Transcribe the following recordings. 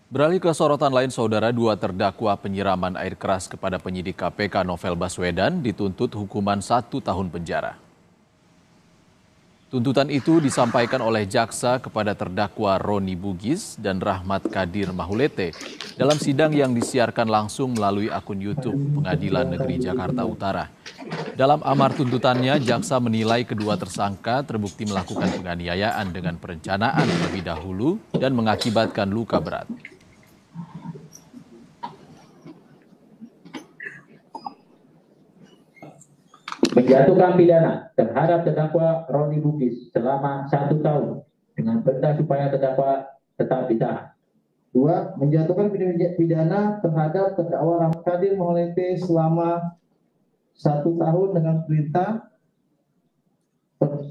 Beralih ke sorotan lain, saudara, dua terdakwa penyiraman air keras kepada penyidik KPK Novel Baswedan dituntut hukuman 1 tahun penjara. Tuntutan itu disampaikan oleh jaksa kepada terdakwa Roni Bugis dan Rahmat Kadir Mahulete dalam sidang yang disiarkan langsung melalui akun YouTube Pengadilan Negeri Jakarta Utara. Dalam amar tuntutannya, jaksa menilai kedua tersangka terbukti melakukan penganiayaan dengan perencanaan terlebih dahulu dan mengakibatkan luka berat. Menjatuhkan pidana terhadap terdakwa Roni Bugis selama 1 tahun dengan perintah supaya terdakwa tetap ditahan. 2. Menjatuhkan pidana terhadap terdakwa Rahmat Kadir Mahulete selama 1 tahun dengan perintah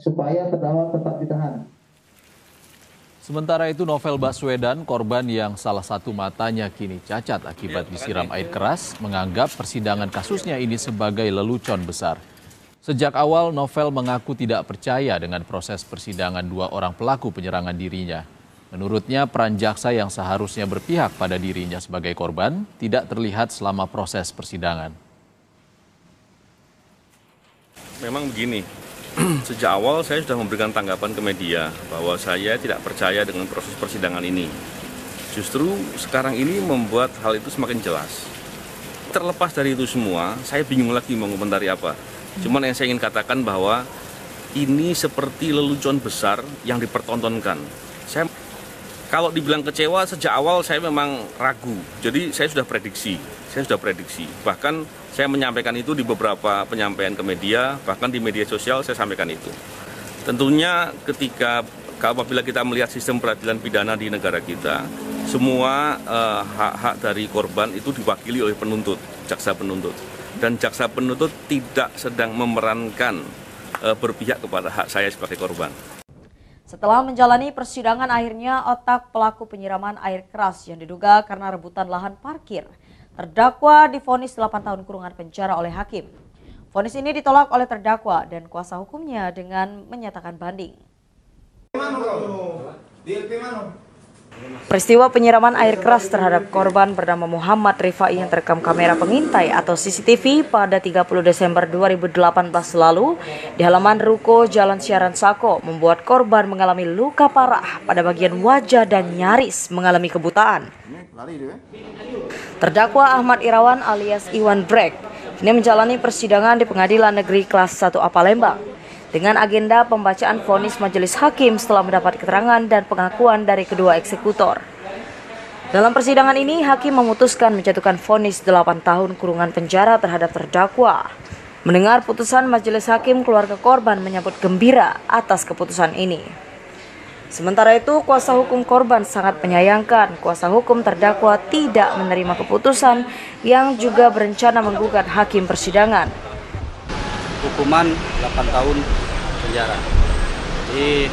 supaya terdakwa tetap ditahan. Sementara itu, Novel Baswedan, korban yang salah satu matanya kini cacat akibat disiram air keras, menganggap persidangan kasusnya ini sebagai lelucon besar. Sejak awal, Novel mengaku tidak percaya dengan proses persidangan dua orang pelaku penyerangan dirinya. Menurutnya, peran jaksa yang seharusnya berpihak pada dirinya sebagai korban tidak terlihat selama proses persidangan. Memang begini, sejak awal saya sudah memberikan tanggapan ke media bahwa saya tidak percaya dengan proses persidangan ini. Justru sekarang ini membuat hal itu semakin jelas. Terlepas dari itu semua, saya bingung lagi mau komentari apa. Cuman yang saya ingin katakan bahwa ini seperti lelucon besar yang dipertontonkan. Kalau dibilang kecewa, sejak awal saya memang ragu. Jadi saya sudah prediksi. Bahkan saya menyampaikan itu di beberapa penyampaian ke media, bahkan di media sosial saya sampaikan itu. Tentunya apabila kita melihat sistem peradilan pidana di negara kita, semua hak-hak dari korban itu diwakili oleh penuntut, jaksa penuntut. Dan jaksa penuntut tidak sedang memerankan berpihak kepada hak saya sebagai korban. Setelah menjalani persidangan, akhirnya otak pelaku penyiraman air keras yang diduga karena rebutan lahan parkir terdakwa divonis 8 tahun kurungan penjara oleh hakim. Vonis ini ditolak oleh terdakwa dan kuasa hukumnya dengan menyatakan banding. Peristiwa penyiraman air keras terhadap korban bernama Muhammad Rifai yang terekam kamera pengintai atau CCTV pada 30 Desember 2018 lalu di halaman ruko Jalan Siaran Sako membuat korban mengalami luka parah pada bagian wajah dan nyaris mengalami kebutaan. Terdakwa Ahmad Irawan alias Iwan Brek ini menjalani persidangan di Pengadilan Negeri Kelas 1A Palembang dengan agenda pembacaan vonis majelis hakim setelah mendapat keterangan dan pengakuan dari kedua eksekutor. Dalam persidangan ini, hakim memutuskan menjatuhkan vonis 8 tahun kurungan penjara terhadap terdakwa. Mendengar putusan majelis hakim, keluarga korban menyambut gembira atas keputusan ini. Sementara itu, kuasa hukum korban sangat menyayangkan kuasa hukum terdakwa tidak menerima keputusan yang juga berencana menggugat hakim persidangan. Hukuman 8 tahun penjara. Jadi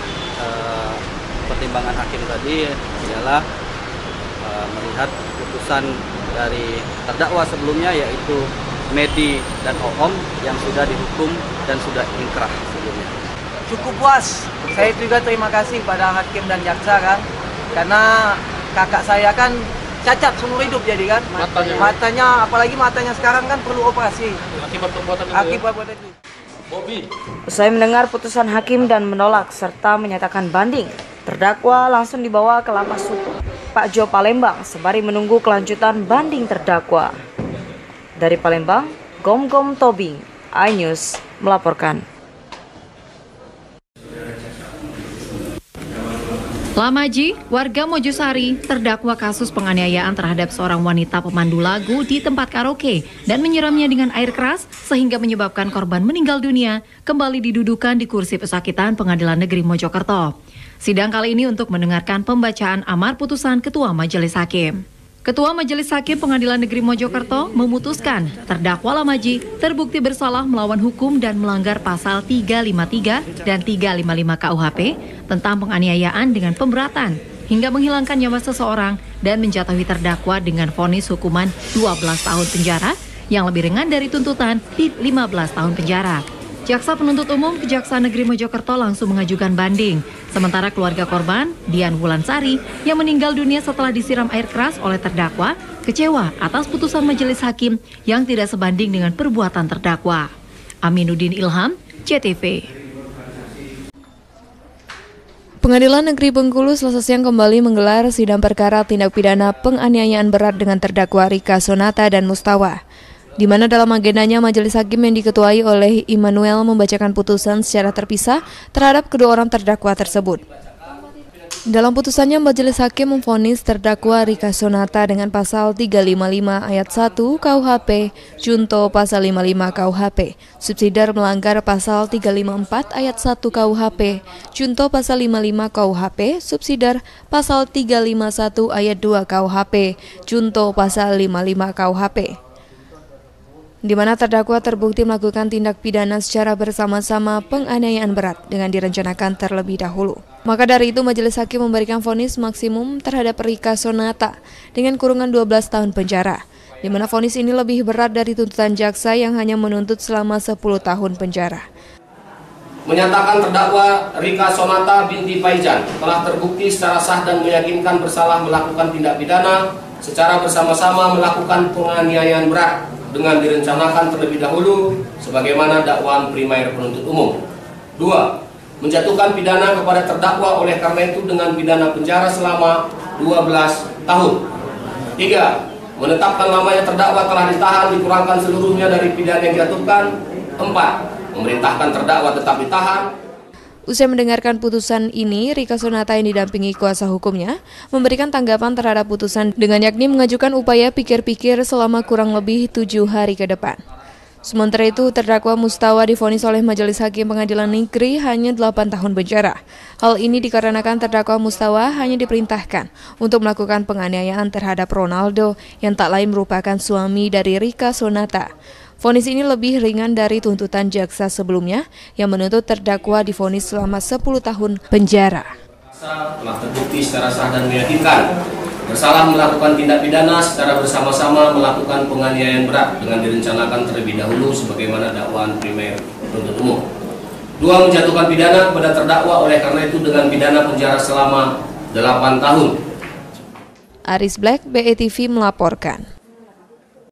pertimbangan hakim tadi adalah melihat putusan dari terdakwa sebelumnya yaitu Medi dan Oom yang sudah dihukum dan sudah inkrah sebelumnya. Cukup puas. Saya juga terima kasih pada hakim dan jaksa kan, karena kakak saya kan cacat seumur hidup jadi kan, matanya apalagi matanya sekarang kan perlu operasi akibat perbuatan itu. Usai mendengar putusan hakim dan menolak serta menyatakan banding, terdakwa langsung dibawa ke Lapas Pak Jo Palembang sembari menunggu kelanjutan banding terdakwa. Dari Palembang, Gom Tobing, iNews melaporkan. Lamaji, warga Mojosari, terdakwa kasus penganiayaan terhadap seorang wanita pemandu lagu di tempat karaoke dan menyiramnya dengan air keras sehingga menyebabkan korban meninggal dunia, kembali didudukan di kursi pesakitan Pengadilan Negeri Mojokerto. Sidang kali ini untuk mendengarkan pembacaan amar putusan Ketua Majelis Hakim. Ketua Majelis Hakim Pengadilan Negeri Mojokerto memutuskan terdakwa Lamaji terbukti bersalah melawan hukum dan melanggar pasal 353 dan 355 KUHP tentang penganiayaan dengan pemberatan hingga menghilangkan nyawa seseorang dan menjatuhi terdakwa dengan vonis hukuman 12 tahun penjara yang lebih ringan dari tuntutan di 15 tahun penjara. Jaksa penuntut umum Kejaksaan Negeri Mojokerto langsung mengajukan banding. Sementara keluarga korban, Dian Wulansari, yang meninggal dunia setelah disiram air keras oleh terdakwa, kecewa atas putusan majelis hakim yang tidak sebanding dengan perbuatan terdakwa. Aminuddin Ilham, CTV. Pengadilan Negeri Bengkulu Selasa siang kembali menggelar sidang perkara tindak pidana penganiayaan berat dengan terdakwa Rika Sonata dan Mustawa, di mana dalam agendanya majelis hakim yang diketuai oleh Immanuel membacakan putusan secara terpisah terhadap kedua orang terdakwa tersebut. Dalam putusannya, majelis hakim memvonis terdakwa Rika Sonata dengan pasal 355 ayat 1 KUHP, junto pasal 55 KUHP, subsidiar melanggar pasal 354 ayat 1 KUHP, junto pasal 55 KUHP, subsidiar pasal 351 ayat 2 KUHP, junto pasal 55 KUHP. Di mana terdakwa terbukti melakukan tindak pidana secara bersama-sama penganiayaan berat dengan direncanakan terlebih dahulu. Maka dari itu majelis hakim memberikan vonis maksimum terhadap Rika Sonata dengan kurungan 12 tahun penjara, di mana vonis ini lebih berat dari tuntutan jaksa yang hanya menuntut selama 10 tahun penjara. Menyatakan terdakwa Rika Sonata binti Faijan telah terbukti secara sah dan meyakinkan bersalah melakukan tindak pidana secara bersama-sama melakukan penganiayaan berat dengan direncanakan terlebih dahulu sebagaimana dakwaan primer penuntut umum. 2. Menjatuhkan pidana kepada terdakwa oleh karena itu dengan pidana penjara selama 12 tahun. 3. Menetapkan lamanya terdakwa telah ditahan dikurangkan seluruhnya dari pidana yang dijatuhkan. 4. Memerintahkan terdakwa tetap ditahan. Usai mendengarkan putusan ini, Rika Sonata yang didampingi kuasa hukumnya memberikan tanggapan terhadap putusan dengan yakni mengajukan upaya pikir-pikir selama kurang lebih 7 hari ke depan. Sementara itu, terdakwa Mustawa divonis oleh Majelis Hakim Pengadilan Negeri hanya 8 tahun penjara. Hal ini dikarenakan terdakwa Mustawa hanya diperintahkan untuk melakukan penganiayaan terhadap Ronaldo yang tak lain merupakan suami dari Rika Sonata. Vonis ini lebih ringan dari tuntutan jaksa sebelumnya yang menuntut terdakwa divonis selama 10 tahun penjara. Telah terbukti secara sah dan meyakinkan bersalah melakukan tindak pidana secara bersama-sama melakukan penganiayaan berat dengan direncanakan terlebih dahulu sebagaimana dakwaan primer penuntut umum. 2. Menjatuhkan pidana kepada terdakwa oleh karena itu dengan pidana penjara selama 8 tahun. Aris Black, BETV melaporkan.